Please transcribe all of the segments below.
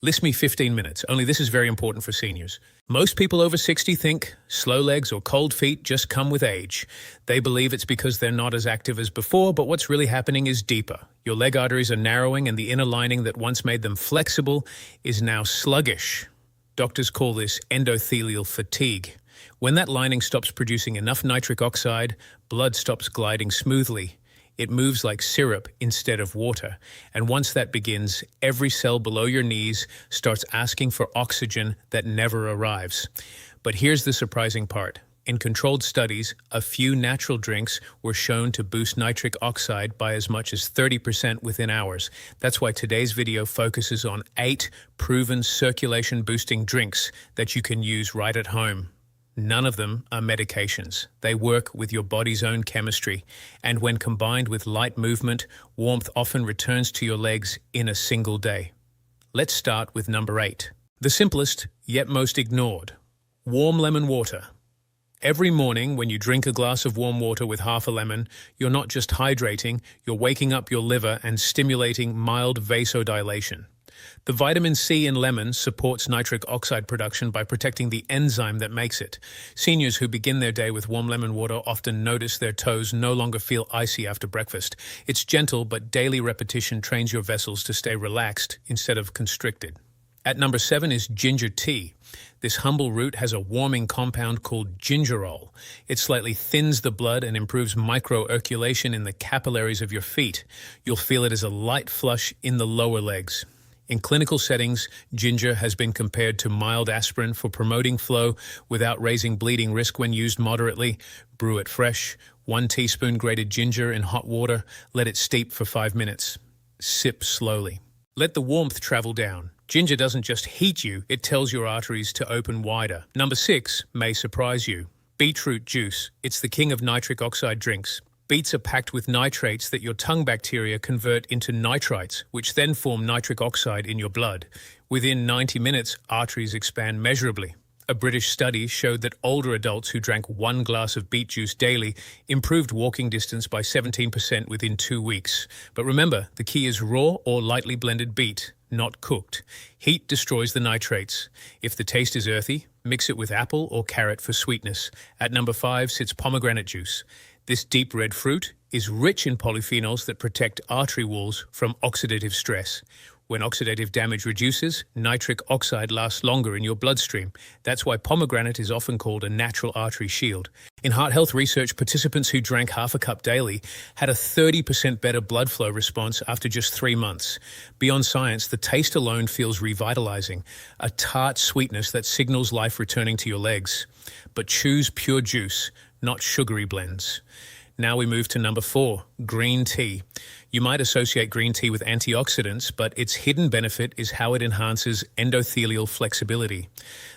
List me 15 minutes, only this is very important for seniors. Most people over 60 think slow legs or cold feet just come with age. They believe it's because they're not as active as before, but what's really happening is deeper. Your leg arteries are narrowing and the inner lining that once made them flexible is now sluggish. Doctors call this endothelial fatigue. When that lining stops producing enough nitric oxide, blood stops gliding smoothly. It moves like syrup instead of water. And once that begins, every cell below your knees starts asking for oxygen that never arrives. But here's the surprising part. In controlled studies, a few natural drinks were shown to boost nitric oxide by as much as 30% within hours. That's why today's video focuses on 8 proven circulation-boosting drinks that you can use right at home. None of them are medications. They work with your body's own chemistry, and when combined with light movement, warmth often returns to your legs in a single day. Let's start with number 8. The simplest, yet most ignored. Warm lemon water. Every morning when you drink a glass of warm water with half a lemon, you're not just hydrating, you're waking up your liver and stimulating mild vasodilation. The vitamin C in lemon supports nitric oxide production by protecting the enzyme that makes it. Seniors who begin their day with warm lemon water often notice their toes no longer feel icy after breakfast. It's gentle, but daily repetition trains your vessels to stay relaxed instead of constricted. At number 7 is ginger tea. This humble root has a warming compound called gingerol. It slightly thins the blood and improves microcirculation in the capillaries of your feet. You'll feel it as a light flush in the lower legs. In clinical settings, ginger has been compared to mild aspirin for promoting flow without raising bleeding risk when used moderately. Brew it fresh. 1 teaspoon grated ginger in hot water. Let it steep for 5 minutes. Sip slowly. Let the warmth travel down. Ginger doesn't just heat you, it tells your arteries to open wider. Number 6 may surprise you. Beetroot juice. It's the king of nitric oxide drinks. Beets are packed with nitrates that your tongue bacteria convert into nitrites, which then form nitric oxide in your blood. Within 90 minutes, arteries expand measurably. A British study showed that older adults who drank 1 glass of beet juice daily improved walking distance by 17% within 2 weeks. But remember, the key is raw or lightly blended beet, not cooked. Heat destroys the nitrates. If the taste is earthy, mix it with apple or carrot for sweetness. At number 5 sits pomegranate juice. This deep red fruit is rich in polyphenols that protect artery walls from oxidative stress. When oxidative damage reduces, nitric oxide lasts longer in your bloodstream. That's why pomegranate is often called a natural artery shield. In heart health research, participants who drank half a cup daily had a 30% better blood flow response after just 3 months. Beyond science, the taste alone feels revitalizing, a tart sweetness that signals life returning to your legs. But choose pure juice, not sugary blends. Now we move to number 4, green tea. You might associate green tea with antioxidants, but its hidden benefit is how it enhances endothelial flexibility.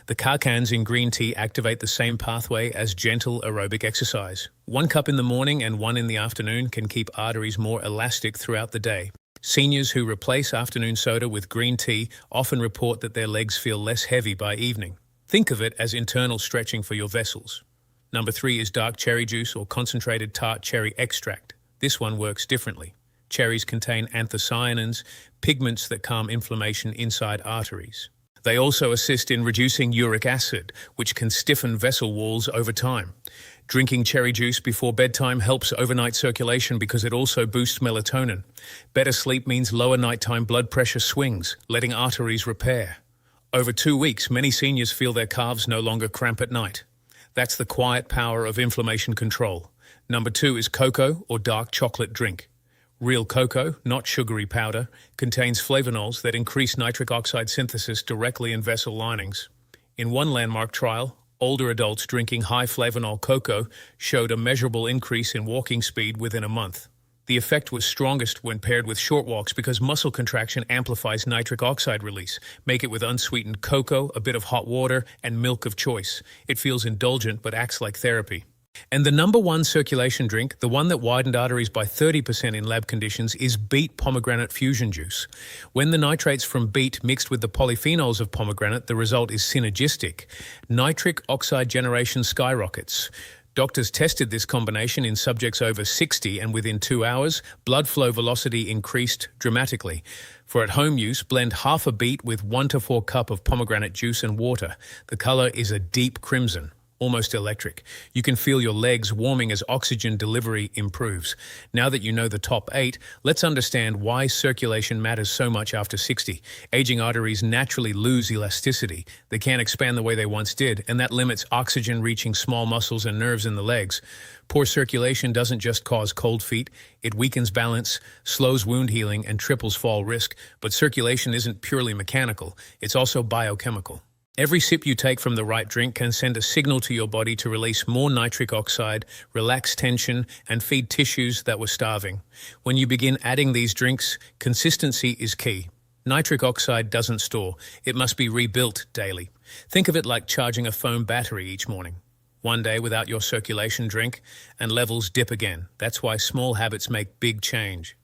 The carcans in green tea activate the same pathway as gentle aerobic exercise. 1 cup in the morning and 1 in the afternoon can keep arteries more elastic throughout the day. Seniors who replace afternoon soda with green tea often report that their legs feel less heavy by evening. Think of it as internal stretching for your vessels. Number 3 is dark cherry juice or concentrated tart cherry extract. This one works differently. Cherries contain anthocyanins, pigments that calm inflammation inside arteries. They also assist in reducing uric acid, which can stiffen vessel walls over time. Drinking cherry juice before bedtime helps overnight circulation because it also boosts melatonin. Better sleep means lower nighttime blood pressure swings, letting arteries repair. Over 2 weeks, many seniors feel their calves no longer cramp at night. That's the quiet power of inflammation control. Number 2 is cocoa or dark chocolate drink. Real cocoa, not sugary powder, contains flavonols that increase nitric oxide synthesis directly in vessel linings. In one landmark trial, older adults drinking high flavanol cocoa showed a measurable increase in walking speed within a month. The effect was strongest when paired with short walks because muscle contraction amplifies nitric oxide release. Make it with unsweetened cocoa, a bit of hot water, and milk of choice. It feels indulgent but acts like therapy. And the number 1 circulation drink, the one that widened arteries by 30% in lab conditions, is beet pomegranate fusion juice. When the nitrates from beet mixed with the polyphenols of pomegranate, the result is synergistic. Nitric oxide generation skyrockets. Doctors tested this combination in subjects over 60, and within 2 hours, blood flow velocity increased dramatically. For at-home use, blend half a beet with 1 to 4 cups of pomegranate juice and water. The color is a deep crimson, almost electric. You can feel your legs warming as oxygen delivery improves. Now that you know the top 8, let's understand why circulation matters so much after 60. Aging arteries naturally lose elasticity. They can't expand the way they once did, and that limits oxygen reaching small muscles and nerves in the legs. Poor circulation doesn't just cause cold feet, it weakens balance, slows wound healing, and triples fall risk. But circulation isn't purely mechanical, it's also biochemical. Every sip you take from the right drink can send a signal to your body to release more nitric oxide, relax tension, and feed tissues that were starving. When you begin adding these drinks, consistency is key. Nitric oxide doesn't store. It must be rebuilt daily. Think of it like charging a phone battery each morning. One day without your circulation drink, and levels dip again. That's why small habits make big change.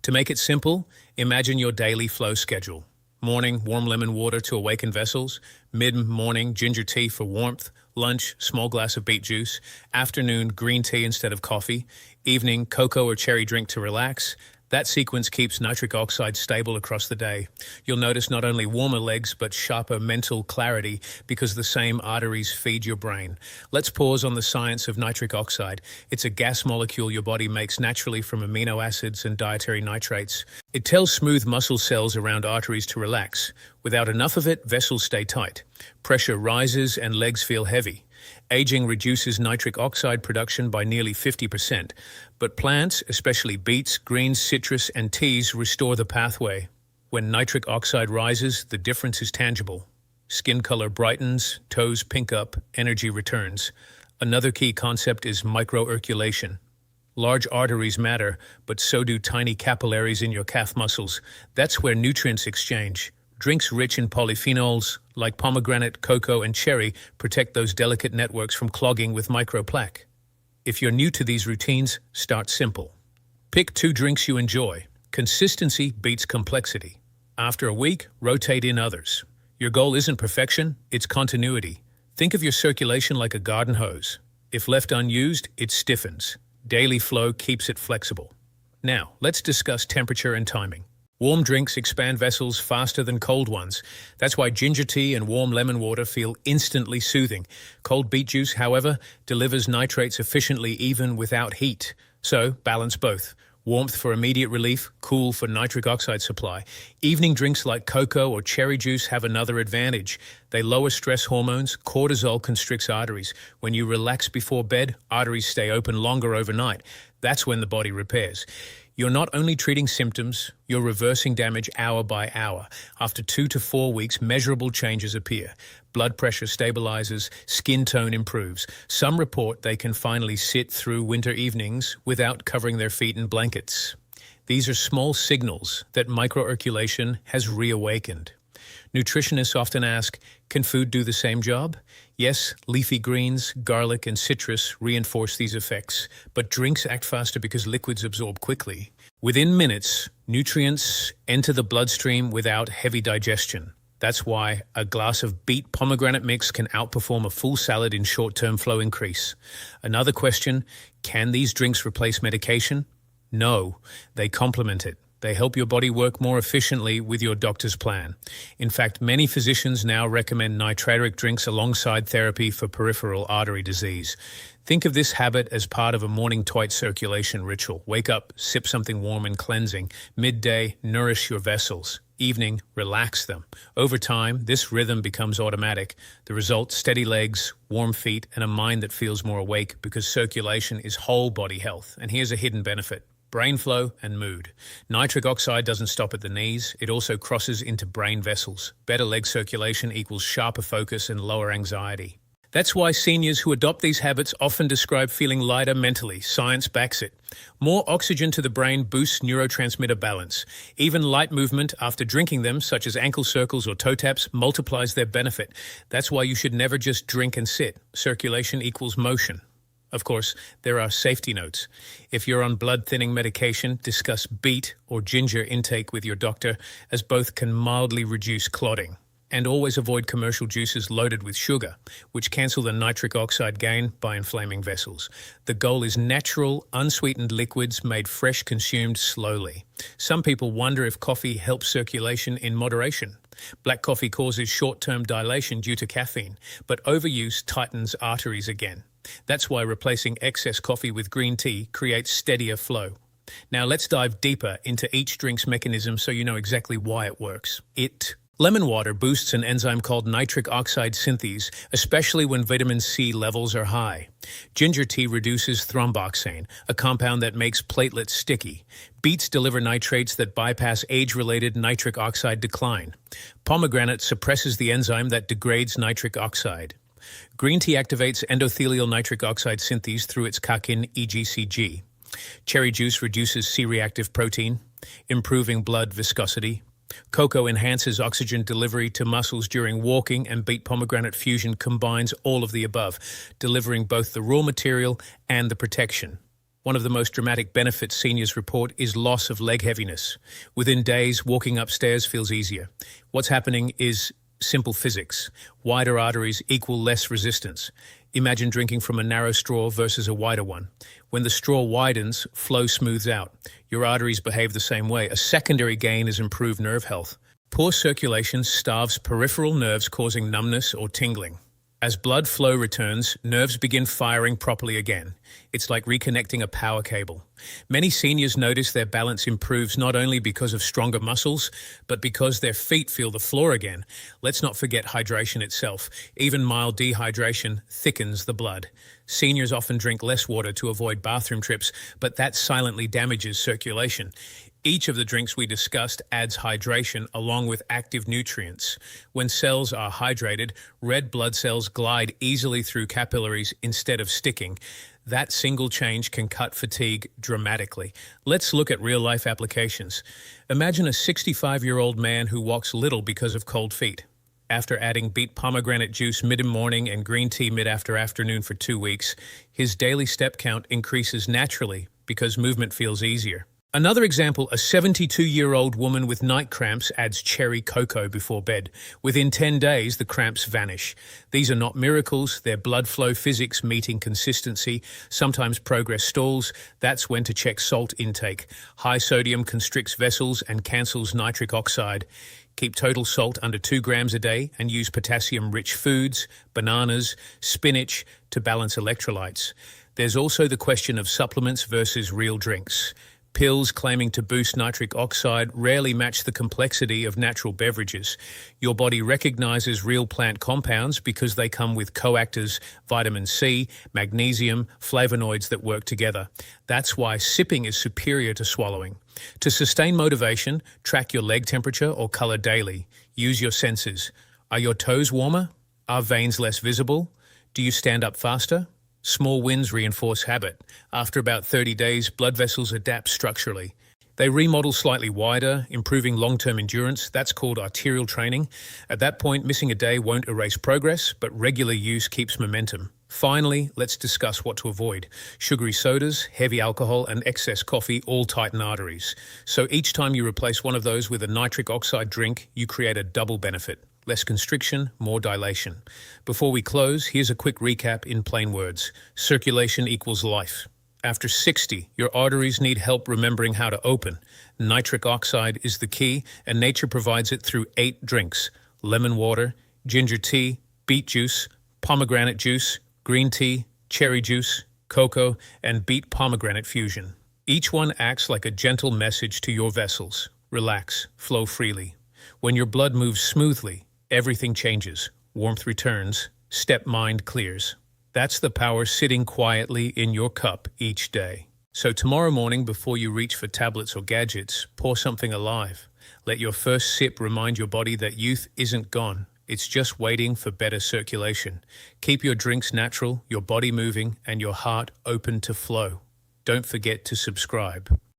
To make it simple, imagine your daily flow schedule. Morning, warm lemon water to awaken vessels. Mid-morning, ginger tea for warmth. Lunch, small glass of beet juice. Afternoon, green tea instead of coffee. Evening, cocoa or cherry drink to relax. That sequence keeps nitric oxide stable across the day. You'll notice not only warmer legs, but sharper mental clarity because the same arteries feed your brain. Let's pause on the science of nitric oxide. It's a gas molecule your body makes naturally from amino acids and dietary nitrates. It tells smooth muscle cells around arteries to relax. Without enough of it, vessels stay tight. Pressure rises and legs feel heavy. Aging reduces nitric oxide production by nearly 50%, but plants, especially beets, greens, citrus, and teas, restore the pathway. When nitric oxide rises, the difference is tangible. Skin color brightens, toes pink up, energy returns. Another key concept is microirculation. Large arteries matter, but so do tiny capillaries in your calf muscles. That's where nutrients exchange. Drinks rich in polyphenols, like pomegranate, cocoa, and cherry, protect those delicate networks from clogging with microplaque. If you're new to these routines, start simple. Pick 2 drinks you enjoy. Consistency beats complexity. After a week, rotate in others. Your goal isn't perfection, it's continuity. Think of your circulation like a garden hose. If left unused, it stiffens. Daily flow keeps it flexible. Now, let's discuss temperature and timing. Warm drinks expand vessels faster than cold ones. That's why ginger tea and warm lemon water feel instantly soothing. Cold beet juice, however, delivers nitrates efficiently even without heat. So, balance both. Warmth for immediate relief, cool for nitric oxide supply. Evening drinks like cocoa or cherry juice have another advantage. They lower stress hormones, cortisol constricts arteries. When you relax before bed, arteries stay open longer overnight. That's when the body repairs. You're not only treating symptoms, you're reversing damage hour by hour. After 2 to 4 weeks, measurable changes appear. Blood pressure stabilizes, skin tone improves. Some report they can finally sit through winter evenings without covering their feet in blankets. These are small signals that microirculation has reawakened. Nutritionists often ask, can food do the same job? Yes, leafy greens, garlic, and citrus reinforce these effects, but drinks act faster because liquids absorb quickly. Within minutes, nutrients enter the bloodstream without heavy digestion. That's why a glass of beet pomegranate mix can outperform a full salad in short-term flow increase. Another question, can these drinks replace medication? No, they complement it. They help your body work more efficiently with your doctor's plan. In fact, many physicians now recommend nitric drinks alongside therapy for peripheral artery disease. Think of this habit as part of a morning tight circulation ritual. Wake up, sip something warm and cleansing. Midday, nourish your vessels. Evening, relax them. Over time, this rhythm becomes automatic. The result, steady legs, warm feet, and a mind that feels more awake because circulation is whole body health. And here's a hidden benefit. Brain flow and mood. Nitric oxide doesn't stop at the knees, it also crosses into brain vessels. Better leg circulation equals sharper focus and lower anxiety. That's why seniors who adopt these habits often describe feeling lighter mentally. Science backs it. More oxygen to the brain boosts neurotransmitter balance. Even light movement after drinking them, such as ankle circles or toe taps, multiplies their benefit. That's why you should never just drink and sit. Circulation equals motion. Of course, there are safety notes. If you're on blood-thinning medication, discuss beet or ginger intake with your doctor, as both can mildly reduce clotting. And always avoid commercial juices loaded with sugar, which cancel the nitric oxide gain by inflaming vessels. The goal is natural, unsweetened liquids made fresh, consumed slowly. Some people wonder if coffee helps circulation in moderation. Black coffee causes short-term dilation due to caffeine, but overuse tightens arteries again. That's why replacing excess coffee with green tea creates steadier flow. Now let's dive deeper into each drink's mechanism so you know exactly why it works. Lemon water boosts an enzyme called nitric oxide synthase, especially when vitamin C levels are high. Ginger tea reduces thromboxane, a compound that makes platelets sticky. Beets deliver nitrates that bypass age-related nitric oxide decline. Pomegranate suppresses the enzyme that degrades nitric oxide. Green tea activates endothelial nitric oxide synthase through its kakin EGCG. Cherry juice reduces C-reactive protein, improving blood viscosity. Cocoa enhances oxygen delivery to muscles during walking, and beet pomegranate fusion combines all of the above, delivering both the raw material and the protection. One of the most dramatic benefits seniors report is loss of leg heaviness. Within days, walking upstairs feels easier. What's happening is simple physics. Wider arteries equal less resistance. Imagine drinking from a narrow straw versus a wider one. When the straw widens, flow smooths out. Your arteries behave the same way. A secondary gain is improved nerve health. Poor circulation starves peripheral nerves, causing numbness or tingling. As blood flow returns, nerves begin firing properly again. It's like reconnecting a power cable. Many seniors notice their balance improves not only because of stronger muscles, but because their feet feel the floor again. Let's not forget hydration itself. Even mild dehydration thickens the blood. Seniors often drink less water to avoid bathroom trips, but that silently damages circulation. Each of the drinks we discussed adds hydration along with active nutrients. When cells are hydrated, red blood cells glide easily through capillaries instead of sticking. That single change can cut fatigue dramatically. Let's look at real-life applications. Imagine a 65-year-old man who walks little because of cold feet. After adding beet pomegranate juice mid-morning and green tea mid-afternoon for 2 weeks, his daily step count increases naturally because movement feels easier. Another example, a 72-year-old woman with night cramps adds cherry cocoa before bed. Within 10 days, the cramps vanish. These are not miracles, they're blood flow physics meeting consistency. Sometimes progress stalls. That's when to check salt intake. High sodium constricts vessels and cancels nitric oxide. Keep total salt under 2 grams a day and use potassium-rich foods, bananas, spinach to balance electrolytes. There's also the question of supplements versus real drinks. Pills claiming to boost nitric oxide rarely match the complexity of natural beverages. Your body recognizes real plant compounds because they come with coactors, vitamin C, magnesium, flavonoids that work together. That's why sipping is superior to swallowing. To sustain motivation, track your leg temperature or color daily. Use your senses. Are your toes warmer? Are veins less visible? Do you stand up faster? Small wins reinforce habit. After about 30 days, blood vessels adapt structurally. They remodel slightly wider, improving long-term endurance. That's called arterial training. At that point, missing a day won't erase progress, but regular use keeps momentum. Finally, let's discuss what to avoid. Sugary sodas, heavy alcohol, and excess coffee all tighten arteries. So each time you replace one of those with a nitric oxide drink, you create a double benefit. Less constriction, more dilation. Before we close, here's a quick recap in plain words. Circulation equals life. After 60, your arteries need help remembering how to open. Nitric oxide is the key, and nature provides it through 8 drinks: lemon water, ginger tea, beet juice, pomegranate juice, green tea, cherry juice, cocoa, and beet pomegranate fusion. Each one acts like a gentle message to your vessels. Relax, flow freely. When your blood moves smoothly, everything changes. Warmth returns, step mind clears. That's the power sitting quietly in your cup each day. So tomorrow morning, before you reach for tablets or gadgets, pour something alive. Let your first sip remind your body that youth isn't gone. It's just waiting for better circulation. Keep your drinks natural, your body moving, and your heart open to flow. Don't forget to subscribe.